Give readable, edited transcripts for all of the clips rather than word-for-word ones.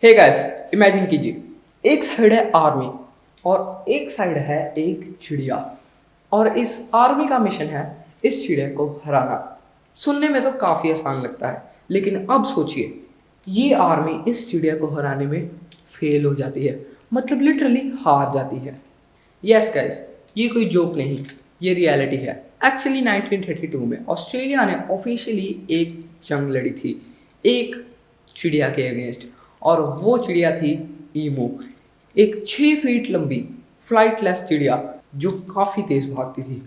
Hey guys, imagine कीजिए एक side है आर्मी और एक साइड है एक चिड़िया। और इस आर्मी का मिशन है इस चिड़िया को हराना। सुनने में तो काफ़ी आसान लगता है, लेकिन अब सोचिए ये आर्मी इस चिड़िया को हराने में फेल हो जाती है, मतलब लिटरली हार जाती है। यस गाइस, ये कोई जोक नहीं, ये रियलिटी है। एक्चुअली 1932 में ऑस्ट्रेलिया ने ऑफिशियली एक जंग लड़ी थी एक चिड़िया के अगेंस्ट, और वो चिड़िया थी ईमू। एक 6 फीट लंबी फ्लाइटलेस चिड़िया जो काफ़ी तेज भागती थी।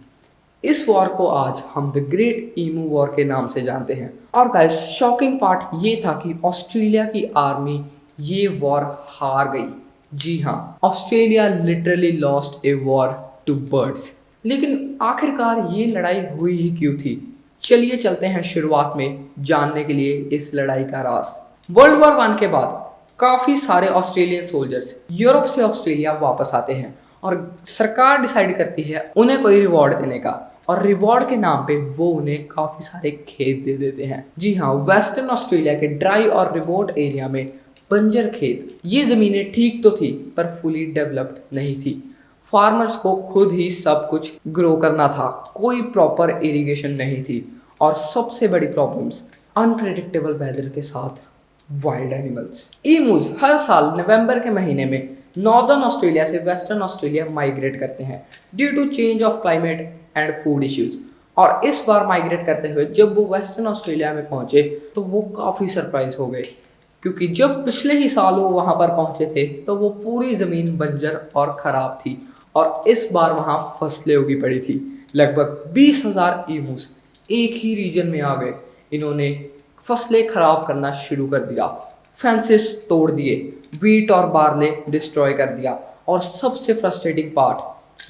इस वॉर को आज हम द ग्रेट ईमू वॉर के नाम से जानते हैं। और गाइस, शॉकिंग पार्ट ये था कि ऑस्ट्रेलिया की आर्मी ये वॉर हार गई। जी हाँ, Australia literally lost a war to birds. लेकिन आखिरकार ये लड़ाई हुई ही क्यों थी? चलिए चलते हैं शुरुआत में जानने के लिए इस लड़ाई का राज। वर्ल्ड वॉर वन के बाद काफ़ी सारे ऑस्ट्रेलियन सोल्जर्स यूरोप से ऑस्ट्रेलिया वापस आते हैं और सरकार डिसाइड करती है उन्हें कोई रिवॉर्ड देने का। और रिवॉर्ड के नाम पे वो उन्हें काफ़ी सारे खेत दे देते हैं। जी हाँ, वेस्टर्न ऑस्ट्रेलिया के ड्राई और रिमोट एरिया में बंजर खेत, ये ज़मीनें ठीक तो थी पर फुली डेवलप्ड नहीं थी। फार्मर्स को खुद ही सब कुछ ग्रो करना था, कोई प्रॉपर इरिगेशन नहीं थी, और सबसे बड़ी प्रॉब्लम्स अनप्रेडिक्टेबल वेदर के साथ वाइल्ड एनिमल्स। ईमूज हर साल नवंबर के महीने में नॉर्दर्न ऑस्ट्रेलिया से वेस्टर्न ऑस्ट्रेलिया माइग्रेट करते हैं due to change of climate and food issues. और इस बार माइग्रेट करते हुए जब वो वेस्टर्न ऑस्ट्रेलिया में पहुंचे तो वो काफ़ी सरप्राइज हो गए, क्योंकि जब पिछले ही साल वो वहां पर पहुंचे थे तो वो पूरी ज़मीन बंजर और ख़राब थी, और इस बार वहां फसलें उगी पड़ी थी। लगभग 20,000 ईमूस एक ही रीजन में आ गए। इन्होंने फसलें खराब करना शुरू कर दिया, फेंसेस तोड़ दिए, वीट और बार्ले डिस्ट्रॉय कर दिया, और सबसे फ्रस्ट्रेटिंग पार्ट,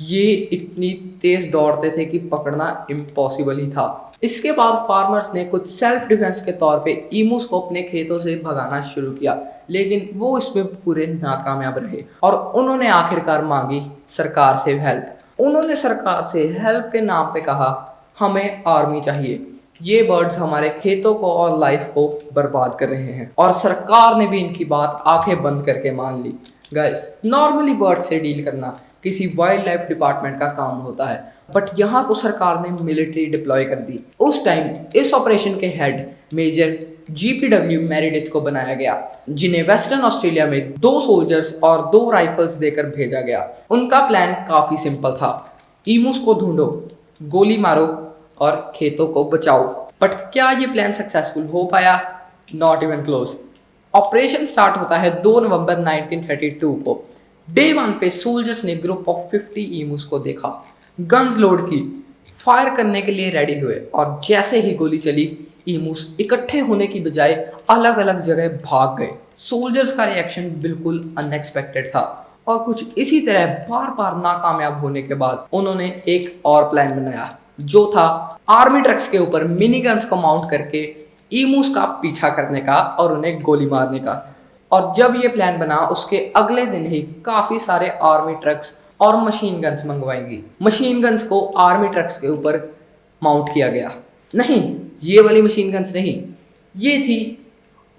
ये इतनी तेज दौड़ते थे कि पकड़ना इम्पॉसिबल ही था। इसके बाद फार्मर्स ने कुछ सेल्फ डिफेंस के तौर पे ईमूस को अपने खेतों से भगाना शुरू किया, लेकिन वो इसमें पूरे नाकामयाब रहे और उन्होंने आखिरकार मांगी सरकार से हेल्प। उन्होंने सरकार से हेल्प के नाम पे कहा, हमें आर्मी चाहिए, ये बर्ड्स हमारे खेतों को और लाइफ को बर्बाद कर रहे हैं। और सरकार ने भी इनकी बात आंखें बंद करके मान ली। गाइस, नॉर्मली बर्ड से डील करना किसी वाइल्ड लाइफ डिपार्टमेंट का काम होता है, बट यहाँ तो सरकार ने मिलिट्री डिप्लॉय कर दी। उस टाइम इस ऑपरेशन के हेड मेजर GPW मेरिडिथ को बनाया गया, जिन्हें वेस्टर्न ऑस्ट्रेलिया में 2 सोल्जर्स और 2 राइफल्स देकर भेजा गया। उनका प्लान काफी सिंपल था, ईमूस को ढूंढो, गोली मारो और खेतों को बचाओ। बट क्या ये प्लान सक्सेसफुल हो पाया? Not even close. Operation start होता है 2 नवंबर 1932 को। डे 1 पे सोल्जर्स ने ग्रुप ऑफ 50 ईमूस को देखा, गन्स लोड की, फायर करने के लिए रेडी हुए, और जैसे ही गोली चली ईमूस इकट्ठे होने की बजाय अलग अलग जगह भाग गए। सोल्जर्स का रिएक्शन बिल्कुल अनएक्सपेक्टेड था, और कुछ इसी तरह बार बार नाकामयाब होने के बाद उन्होंने एक और प्लान बनाया, जो था आर्मी ट्रक्स के ऊपर मिनी गन्स को माउंट करके ईमूस का पीछा करने का और उन्हें गोली मारने का। और जब ये प्लान बना उसके अगले दिन ही काफी सारे आर्मी ट्रक्स और मशीन गन्स मंगवाएंगी। मशीन गन्स को आर्मी ट्रक्स के ऊपर माउंट किया गया। नहीं, ये वाली मशीन गन्स नहीं, ये थी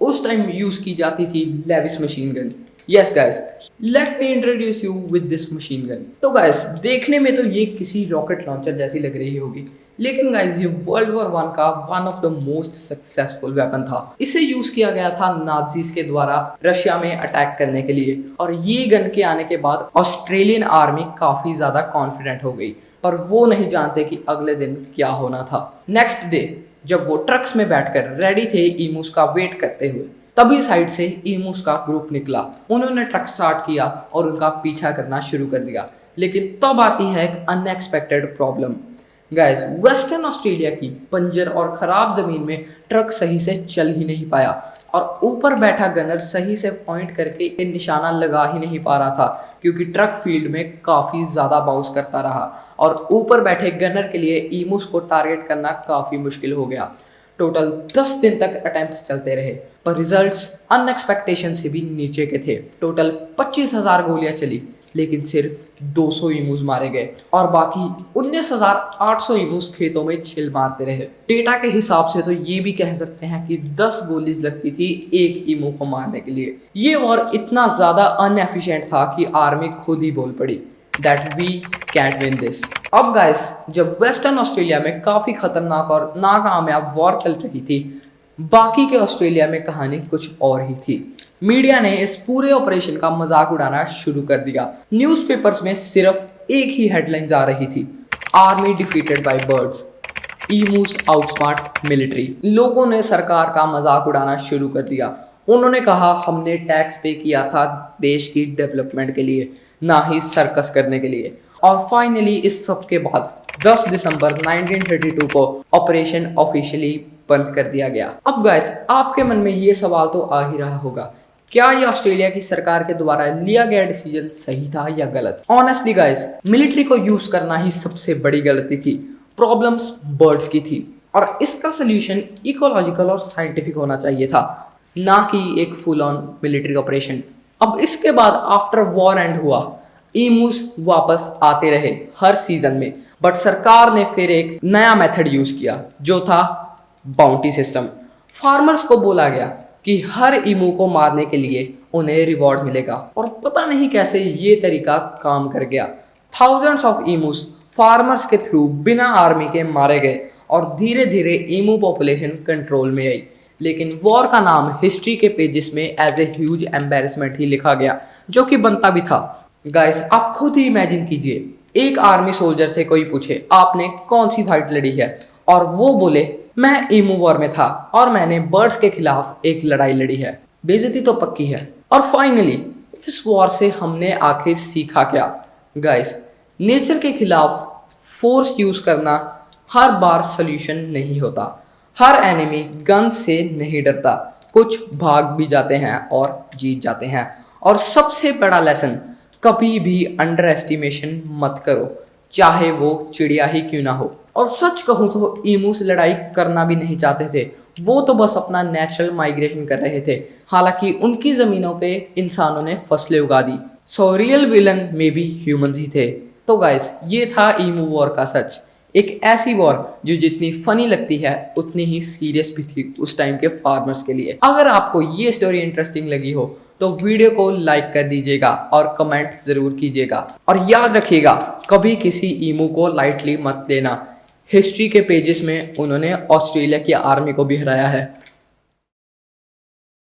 उस टाइम यूज की जाती थी Lewis machine gun. Yes guys, let me introduce you with this machine gun. तो गाइस, देखने में तो ये किसी रॉकेट लॉन्चर जैसी लग रही होगी, लेकिन गाइस ये वर्ल्ड वॉर वन का one of the most successful weapon था। इसे यूज किया गया था नाजीज के द्वारा रशिया में अटैक करने के लिए, और ये गन के आने के बाद ऑस्ट्रेलियन आर्मी काफी ज्यादा कॉन्फिडेंट हो गई, पर वो नहीं जानते कि अगले दिन क्या होना था। नेक्स्ट डे जब वो ट्रक्स में बैठकर रेडी थे ईमूस का वेट करते हुए, तभी साइड से ईमूस का ग्रुप निकला। उन्होंने ट्रक स्टार्ट किया और उनका पीछा करना शुरू कर दिया। लेकिन तब आती है एक unexpected problem. Guys, western Australia की बंजर और खराब जमीन में ट्रक सही से चल ही नहीं पाया, और ऊपर बैठा गनर सही से पॉइंट करके निशाना लगा ही नहीं पा रहा था, क्योंकि ट्रक फील्ड में काफी ज्यादा बाउंस करता रहा, और ऊपर बैठे गनर के लिए ईमूस को टारगेट करना काफी मुश्किल हो गया। टोटल 10 दिन तक अटेम्प्ट्स चलते रहे, पर रिजल्ट्स अनएक्सपेक्टेशन से भी नीचे के थे। टोटल 25,000 गोलियां चली, लेकिन सिर्फ 200 ईमूज मारे गए और बाकी 19,800 ईमूज खेतों में चिल मारते रहे। डेटा के हिसाब से तो ये भी कह सकते हैं कि 10 गोलीज लगती थी एक ईमू को मारने के लिए। ये वॉर इतना ज्यादा अनएफिशिएंट था कि आर्मी खुद ही बोल पड़ी that we can't win this. अब गाइस, जब वेस्टर्न ऑस्ट्रेलिया में काफी खतरनाक और नाकामयाब वॉर चल रही थी, बाकी के ऑस्ट्रेलिया में कहानी कुछ और ही थी। मीडिया ने इस पूरे ऑपरेशन का मजाक उड़ाना शुरू कर दिया। न्यूज़पेपर्स में सिर्फ एक ही हेडलाइन आ रही थी, army defeated by birds, emus outsmart military. लोगों ने सरकार का मजाक उड़ाना शुरू कर दिया। उन्होंने कहा हमने टैक्स पे किया था देश की डेवलपमेंट के लिए, ना ही सर्कस करने के लिए। और फाइनली इस सब के बाद 10 दिसंबर 1932 को ऑपरेशन ऑफिशियली बंद कर दिया गया। अब गाइस, आपके मन में ये सवाल तो आ ही रहा होगा, क्या ये ऑस्ट्रेलिया की सरकार के द्वारा लिया गया डिसीजन सही था या गलत? ऑनेस्टली गाइस, मिलिट्री को यूज करना ही सबसे बड़ी गलती थी। प्रॉब्लम्स बर्ड्स की थी और इसका सोल्यूशन इकोलॉजिकल और साइंटिफिक होना चाहिए था, ना कि एक फुल ऑन मिलिट्री ऑपरेशन। अब इसके बाद आफ्टर वॉर एंड हुआ, ईमूज वापस आते रहे हर सीजन में, बट सरकार ने फिर एक नया मेथड यूज किया जो था बाउंटी सिस्टम। फार्मर्स को बोला गया कि हर ईमू को मारने के लिए उन्हें रिवॉर्ड मिलेगा और पता नहीं कैसे ये तरीका काम कर गया। थाउजेंड्स ऑफ ईमूज फार्मर्स के थ्रू बिना आर्मी के मारे गए और धीरे धीरे ईमू पॉपुलेशन कंट्रोल में आई। लेकिन वॉर का नाम हिस्ट्री के पेजेस में एज ए ह्यूज एम्बेरसमेंट ही लिखा गया, जो कि बनता भी था। गाइस, आप खुद ही इमेजिन कीजिए, एक आर्मी सोल्जर से कोई पूछे आपने कौन सी फाइट लड़ी है और वो बोले मैं ईमू वॉर में था और मैंने बर्ड्स के खिलाफ एक लड़ाई लड़ी है। बेइज्जती तो पक्की है। और फाइनली इस वॉर से हमने आखिर सीखा क्या? गाइस, नेचर के खिलाफ फोर्स यूज करना हर बार सोल्यूशन नहीं होता। हर एनिमी गन से नहीं डरता, कुछ भाग भी जाते हैं और जीत जाते हैं। और सबसे बड़ा लेसन, कभी भी अंडर एस्टिमेशन मत करो, चाहे वो चिड़िया ही क्यों ना हो। और सच कहूँ तो ईमू से लड़ाई करना भी नहीं चाहते थे, वो तो बस अपना नेचुरल माइग्रेशन कर रहे थे। हालांकि उनकी जमीनों पे इंसानों ने फसलें उगा दी। सो रियल विलन में भी ह्यूमंस ही थे। तो गाइस, ये था ईमू वॉर का सच। एक ऐसी वॉर जो जितनी फनी लगती है उतनी ही सीरियस भी थी उस टाइम के फार्मर्स के लिए। अगर आपको ये स्टोरी इंटरेस्टिंग लगी हो तो वीडियो को लाइक कर दीजिएगा और कमेंट जरूर कीजिएगा। और याद रखिएगा, कभी किसी ईमू को लाइटली मत लेना। हिस्ट्री के पेजेस में उन्होंने ऑस्ट्रेलिया की आर्मी को भी हराया है।